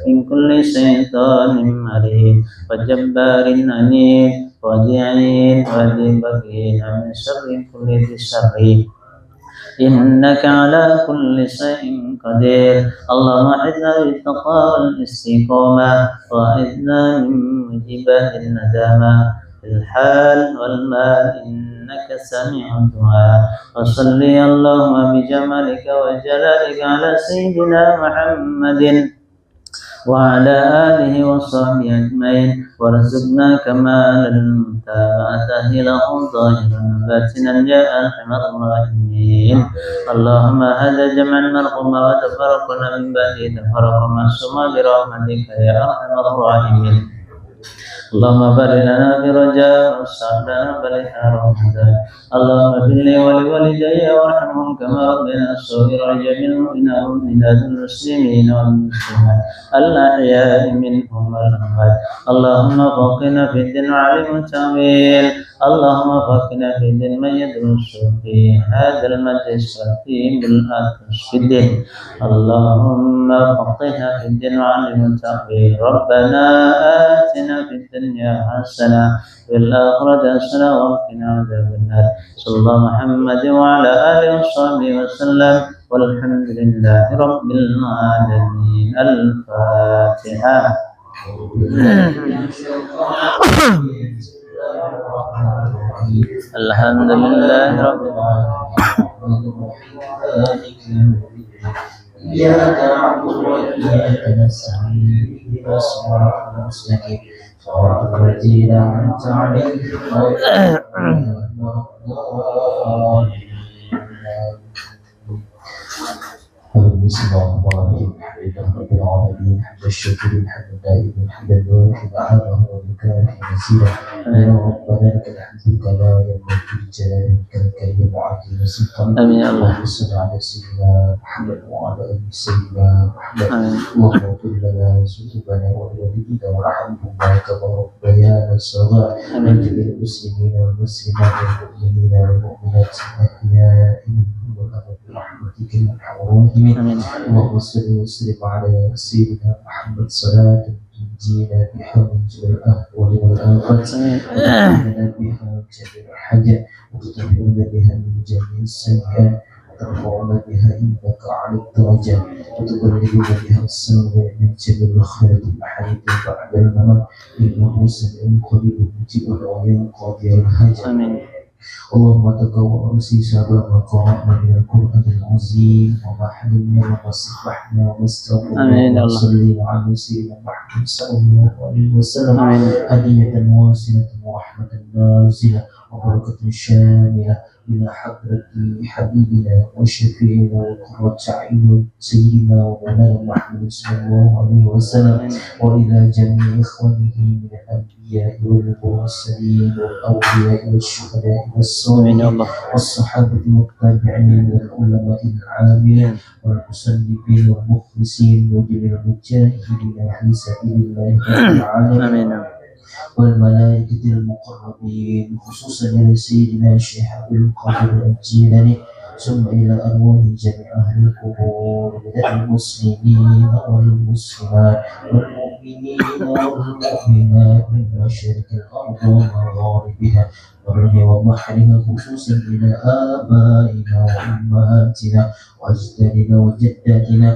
من كل شيطان مريض وجبار عنيد وجعين وذي بغي من شر كل ذي شر إنك على كل شيء قدير اللهم أعذنا بالتقوى والاستقامة وأعذنا من موجبات الندامة في الحال والمال إنك سميع الدعاء وصل اللهم بجمالك وجلالك على سيدنا محمد وعلى آله وصحبه أجمعين وارزقنا كمال المتابعة لهم ظاهرا باطنا يا أرحم الراحمين اللهم هذا جمع المرحوم وتفرقنا من بعده تفرق معصوما برحمتك يا أرحم الراحمين اللهم بارك لنا برجاء واصلح لنا بلها رمضان اللهم اغفر لي ولوالدي وارحمهم كما ربنا صغيرا جميع المؤمنات المسلمين والمسلمات الأحياء منهم والأموات اللهم فقنا في الدين وعلم التأويل اللهم فقنا في الدين من يدرس في هذا المجلس والتيم بالآتش في الدين اللهم فقنا في الدين وعلم التأويل ربنا آتنا في الدنيا حسنة في الآخرة حسنة وقنا عذاب النار صلى الله محمد وعلى آله وصحبه وسلم والحمد لله رب العالمين الفاتحة الحمد لله رب العالمين إياك نعبد وإياك نستعين اهدنا الصراط المستقيم صراط الذين أنعمت عليهم غير بسم الله الرحمن الرحيم الحمد لله رب العالمين حمد الشاكرين حمد الدائمين حمد الوارث سبحانه وبكافه نسيرا يا ربنا لك الحمد كما ينبغي لجلالك الكريم وعظيم سلطانك اللهم صل على سيدنا محمد وعلى ال سيدنا محمد اللهم اغفر لنا ذنوبنا ولوالدينا وارحمهم كما ربيانا صغارا وجميع المسلمين والمسلمات والمؤمنين والمؤمنات الاحياء منهم والاموات برحمتك يا ارحم الراحمين اللهم صل وسلم على سيدنا محمد صلاة تنجينا بها من جميع الأهوال والآفات وتكفينا بها من جميع الحاجات وتطهرنا بها من جميع السيئات وترفعنا بها إنك على الدرجات وتبلغنا بها السماء من جميع الخيرات الحياة بعد الممات إنه سميع قريب مجيب الدعاء قاضي الحاجات اللهم تقوى سبب ما قرأنا من القرآن العظيم وما حلمنا وما سبحنا وما استغفرنا وصلي على سيدنا محمد صلى الله عليه وسلم هدية واصلة ورحمة نازلة وبركة شاملة إلى حضرة حبيبنا وشفيعنا وقرة أعين سيدنا ومولانا محمد صلى الله عليه وسلم، وإلى جميع إخوانه من الأنبياء والمرسلين والأولياء والشهداء والصالحين والصحابة والتابعين والعلماء العاملين والمصنفين والمخلصين وجميع المجاهدين في سبيل الله تعالى والملائكة المقربين، خصوصا إلى سيدنا الشيخ عبد القادر الجيلاني، ثم إلى أرواح جميع أهل القبور من المسلمين والمسلمات والمؤمنين والمؤمنات من مشارق الأرض ومغاربها برها وبحرها، خصوصا إلى آبائنا وأمهاتنا وأجدادنا وجداتنا،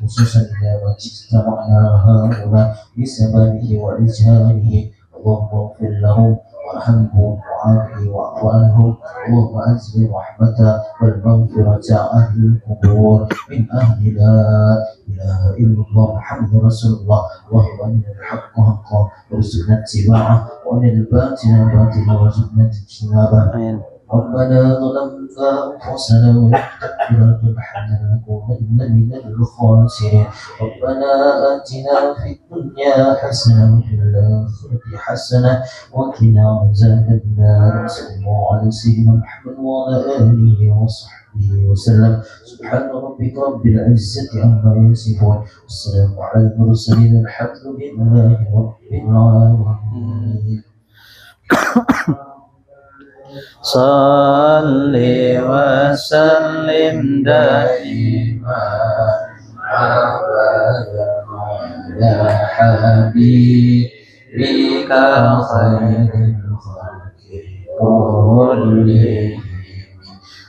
خصوصا إلى ما اجتمعنا هؤلاء بسببه وإجهاله. اللهم اغفر لهم وارحمهم وعافهم واعف عنهم. اللهم انزل رحمة والمغفرة أهل القبور من أهل لا إله إلا الله محمد رسول الله. اللهم أرنا الحق حقا وارزقنا اتباعه وأرنا الباطل باطلا وارزقنا اجتنابه. ربنا ظلمنا أنفسنا وإن تغفر لنا لنكونن من الخاسرين. ربنا آتنا في الدنيا حسنة وفي الآخرة حسنة وقنا عذاب النار. صلى الله على سيدنا محمد وعلى آله وصحبه وسلم. سبحان ربك رب العزة عما يصفون والسلام على المرسلين الحمد لله رب العالمين. Salli wa sallim daiman abadan ala habibika khairil khalqi kullihim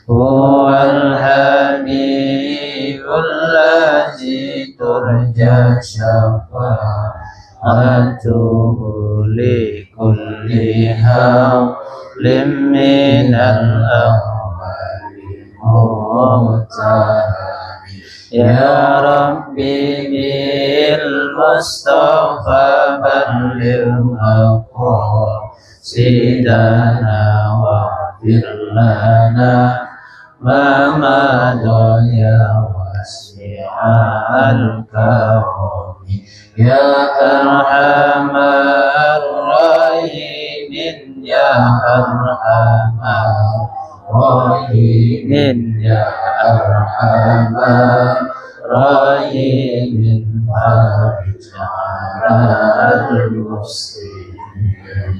huwal habibul ladzi turja syafa'atuhu li kulli hawlim minal awwali mu'tami ya rabbi bil mustafa balligh maqasidana wa firlana ma madha ya wasi'al karami ya arhamar rahimin ya arhamar rahimin ya arhamar rahimin warja'al muslimin.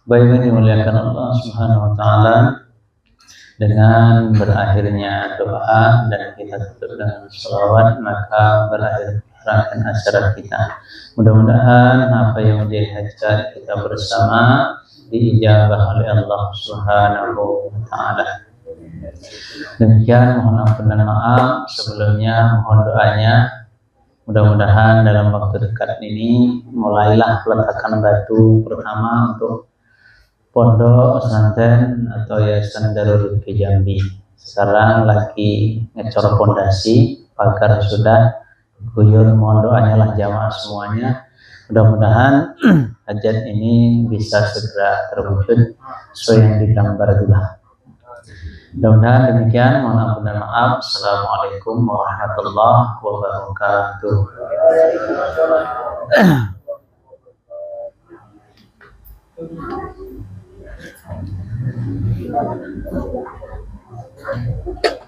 Baik, ini dimuliakan Allah Subhanahu wa taala. Dengan berakhirnya doa dan kita tutup dengan sholawat, maka berakhir rangkaian acara kita. Mudah-mudahan apa yang menjadi hajat kita bersama diijabah oleh Allah Subhanahu wa taala. Demikian, mohon ampun dan maaf sebelumnya, mohon doanya. Mudah-mudahan dalam waktu dekat ini mulailah peletakan batu pertama untuk pondok pesantren atau yayasan Darul Rizki Jambi. Sekarang lagi ngecor pondasi, pagar sudah guyur, mohon doanya lah jamaah semuanya. Mudah-mudahan hajat ini bisa segera terwujud sesuai yang digambar itulah. Mudah-mudahan demikian, mohon ampun dan maaf. Assalamualaikum warahmatullahi wabarakatuh. Thank you.